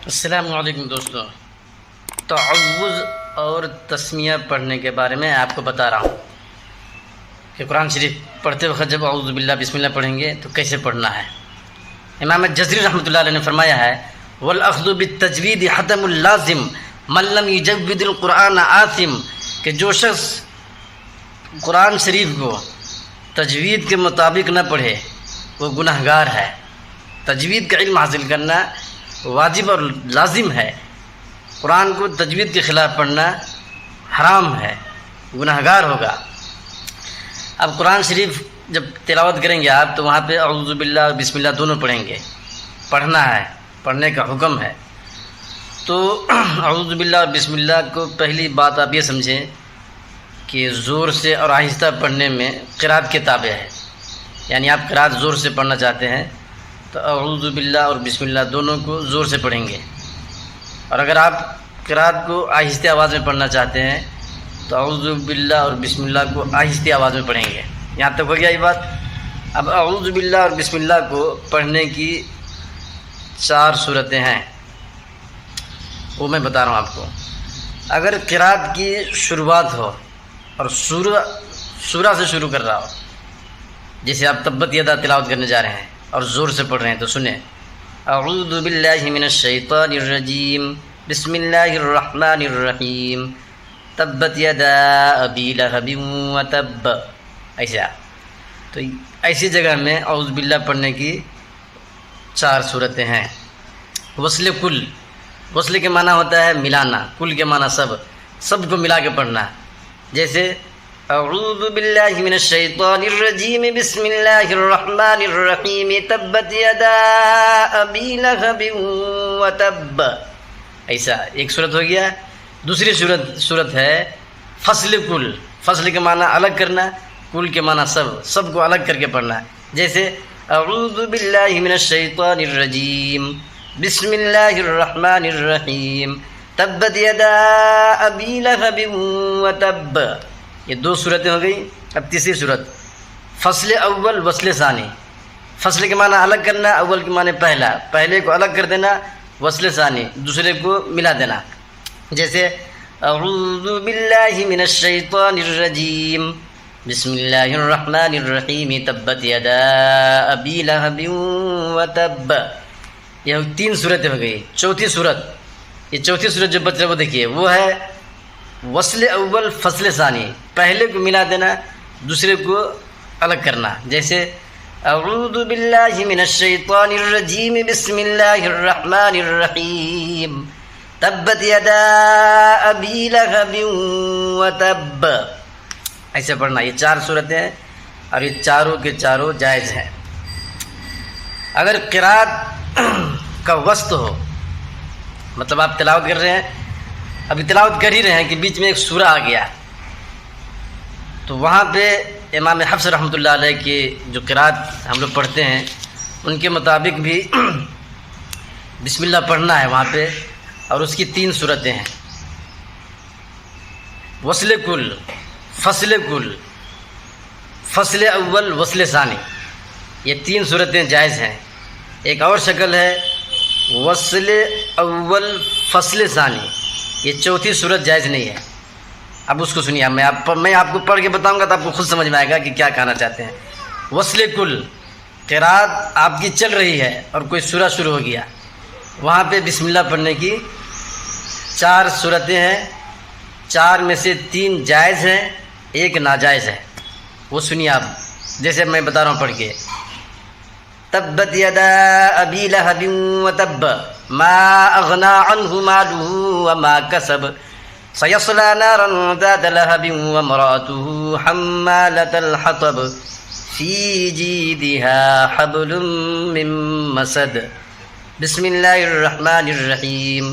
السلام علیکم دوستو، تعوذ اور تسمیہ پڑھنے کے بارے میں آپ کو بتا رہا ہوں کہ قرآن شریف پڑھتے وقت جب اعوذ باللہ بسم اللہ پڑھیں گے تو کیسے پڑھنا ہے۔ امام جزری رحمۃ اللہ علیہ نے فرمایا ہے والأخذ بالتجوید حتم اللازم من لم یجود القرآن آثم، کہ جو شخص قرآن شریف کو تجوید کے مطابق نہ پڑھے وہ گناہ گار ہے۔ تجوید کا علم حاصل کرنا واجب اور لازم ہے، قرآن کو تجوید کے خلاف پڑھنا حرام ہے، گناہ گار ہوگا۔ اب قرآن شریف جب تلاوت کریں گے آپ تو وہاں پہ اعوذ باللہ اور بسم اللہ دونوں پڑھیں گے، پڑھنا ہے، پڑھنے کا حکم ہے۔ تو اعوذ باللہ اور بسم اللہ کو پہلی بات آپ یہ سمجھیں کہ زور سے اور آہستہ پڑھنے میں قرات کے تابع ہے، یعنی آپ قرات زور سے پڑھنا چاہتے ہیں تو اعوذ باللہ اور بسم اللہ دونوں کو زور سے پڑھیں گے، اور اگر آپ قرات کو آہستہ آواز میں پڑھنا چاہتے ہیں تو اعوذ باللہ اور بسم اللہ کو آہستہ آواز میں پڑھیں گے۔ یہاں تک ہو گیا یہ بات۔ اب اعوذ باللہ اور بسم اللہ کو پڑھنے کی 4 صورتیں ہیں، وہ میں بتا رہا ہوں آپ کو۔ اگر قرات کی شروعات ہو اور سورہ سے شروع کر رہا ہو، جیسے آپ تبت یدا تلاوت کرنے جا رہے ہیں اور زور سے پڑھ رہے ہیں تو سنیں اعوذ باللہ من الشیطان الرجیم بسم اللہ الرحمن الرحیم تبت یدا ابی لہب وتب، ایسا۔ تو ایسی جگہ میں اعوذ باللہ پڑھنے کی 4 صورتیں ہیں۔ وصل کل، وصل کے معنی ہوتا ہے ملانا، کل کے معنی سب کو ملا کے پڑھنا، جیسے اعوذ باللہ من الشیطان الرجیم بسم اللہ الرحمن الرحیم تبت یدا ابی لہب وتب، ایسا ایک صورت ہو گیا۔ دوسری صورت ہے فصل کل، فصل کے معنی الگ کرنا، کل کے معنی سب کو الگ کر کے پڑھنا، جیسے اعوذ باللہ من الشیطان الرجیم بسم اللہ الرحمن الرحیم تبت یدا ابی لہب وتب، یہ 2 صورتیں ہو گئی۔ اب تیسری صورت فصل اول وصل ثانی، فصل کے معنی الگ کرنا، اول کے معنی پہلے کو الگ کر دینا، وصل ثانی دوسرے کو ملا دینا، جیسے اعوذ باللہ من الشیطان الرجیم بسم اللہ الرحمن الرحیم تبت یدا ابی لہب وتب، یہ 3 صورتیں ہو گئی۔ چوتھی صورت جو بچ رہا وہ دیکھیے، وہ ہے وصل اول فصل ثانی، پہلے کو ملا دینا دوسرے کو الگ کرنا، جیسے اعوذ باللہ من الشیطان الرجیم بسم اللہ الرحمن الرحیم تبت یدا ابی لہب وتب، ایسے پڑھنا۔ یہ 4 صورتیں ہیں اور یہ چاروں کے چاروں جائز ہیں۔ اگر قرات کا وسط ہو، مطلب آپ تلاوت کر رہے ہیں، ابھی تلاوت کر ہی رہے ہیں کہ بیچ میں ایک سورہ آ گیا، تو وہاں پہ امام حفص رحمۃ اللہ علیہ کی جو قرات ہم لوگ پڑھتے ہیں ان کے مطابق بھی بسم اللہ پڑھنا ہے وہاں پہ، اور اس کی 3 صورتیں ہیں، وصل کل، فصل کل، فصل اول وصل ثانی، یہ 3 صورتیں جائز ہیں۔ ایک اور شکل ہے وصل اول فصل ثانی، یہ 4تھی صورت جائز نہیں ہے۔ اب اس کو سنیے، میں آپ کو پڑھ کے بتاؤں گا تو آپ کو خود سمجھ میں آئے گا کہ کیا کہنا چاہتے ہیں۔ وصل کل، قرات آپ کی چل رہی ہے اور کوئی سورہ شروع ہو گیا، وہاں پہ بسم اللہ پڑھنے کی 4 صورتیں ہیں، 4 میں سے 3 جائز ہیں، 1 ناجائز ہے۔ وہ سنیے آپ، جیسے میں بتا رہا ہوں پڑھ کے تبت یدا ابی لہب وتب ما اغنى عنه ماله وما كسب سيصلى نارا ذات لهب وامرأته حمالة الحطب في جيدها حبل من مسد بسم الله الرحمن الرحيم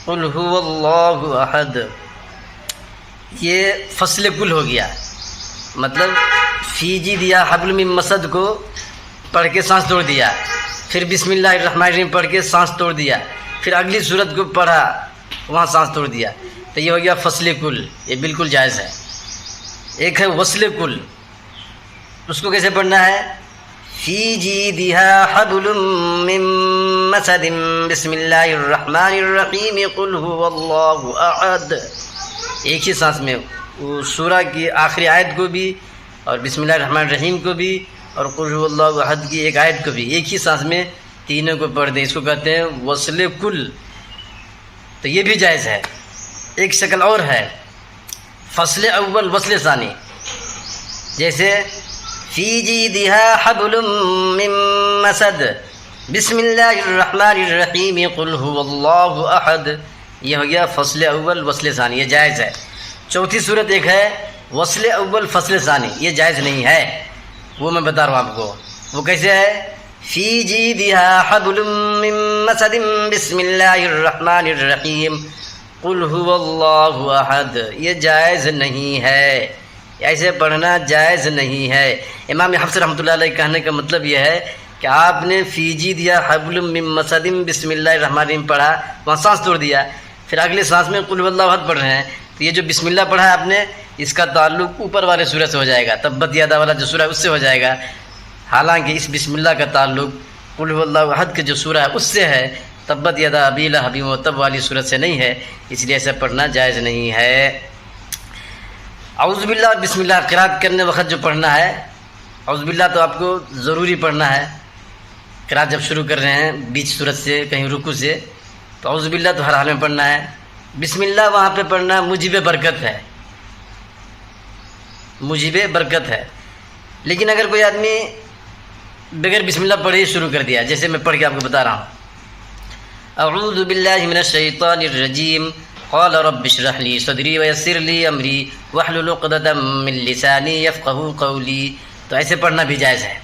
قل هو الله احد۔ یہ فصل کل ہو گیا، مطلب فی جیدہا حبل من مسد کو پڑھ کے سانس توڑ دیا، پھر بسم اللہ الرحمن الرحیم پڑھ کے سانس توڑ دیا، پھر اگلی صورت کو پڑھا وہاں سانس توڑ دیا، تو یہ ہو گیا فصل کل، یہ بالکل جائز ہے۔ ایک ہے وصل کل، اس کو کیسے پڑھنا ہے؟ فی جیدہا حبل من مسد بسم اللہ الرحمن الرحیم قل هو اللہ احد. ایک ہی سانس میں وہ سورہ کی آخری آیت کو بھی اور بسم اللہ الرحمن الرحیم کو بھی اور قل هو اللہ احد کی ایک آیت کو بھی ایک ہی سانس میں تینوں کو پڑھ دیں. اس کو کہتے ہیں وصل کل. تو یہ بھی جائز ہے. ایک شکل اور ہے فصل اول وصل ثانی. جیسے فی جیدہا حبل من مسد بسم اللہ الرحمن الرحیم قل هو اللہ احد. یہ ہو گیا فصل اول وصل ثانی. یہ جائز ہے. چوتھی صورت ایک ہے وصل اول فصل ثانی. یہ جائز نہیں ہے. وہ میں بتا رہا ہوں آپ کو. وہ کیسے ہے؟ فی جیدہا حبل من مسد بسم اللہ الرحمن الرحیم قل هو اللہ احد. یہ جائز نہیں ہے. ایسے پڑھنا جائز نہیں ہے. امام حفص رحمۃ اللہ علیہ کہنے کا مطلب یہ ہے کہ آپ نے فی جیدہا حبل من مسد بسم اللہ الرحمن الرحیم پڑھا, وہاں سانس توڑ دیا, پھر اگلے سانس میں قل هو اللہ احد پڑھ رہے ہیں. تو یہ جو بسم اللہ پڑھا ہے آپ نے, اس کا تعلق اوپر والے سورہ سے ہو جائے گا. تبت یدا والا جو سورہ ہے اس سے ہو جائے گا. حالانکہ اس بسم اللہ کا تعلق قل هو اللہ احد کے جو سورہ ہے اس سے ہے. تبت یدا ابی لہب وتب والی سورت سے نہیں ہے. اس لیے ایسا پڑھنا جائز نہیں ہے. اعوذ باللہ اور بسم اللہ قرات کرنے وقت جو پڑھنا ہے, اعوذ باللہ تو آپ کو ضروری پڑھنا ہے. قرات جب شروع کر رہے ہیں بیچ سورت سے کہیں رکوع سے, تو اعوذ باللہ تو ہر حال میں پڑھنا ہے. بسم اللہ وہاں پہ پڑھنا موجب برکت ہے, موجب برکت ہے. لیکن اگر کوئی آدمی بغیر بسم اللہ پڑھے شروع کر دیا, جیسے میں پڑھ کے آپ کو بتا رہا ہوں, اعوذ باللہ من الشیطان الرجیم قال رب اشرح لی صدری ویسر لی امری واحلل عقدۃ من لسانی یفقہوا قولی. تو ایسے پڑھنا بھی جائز ہے.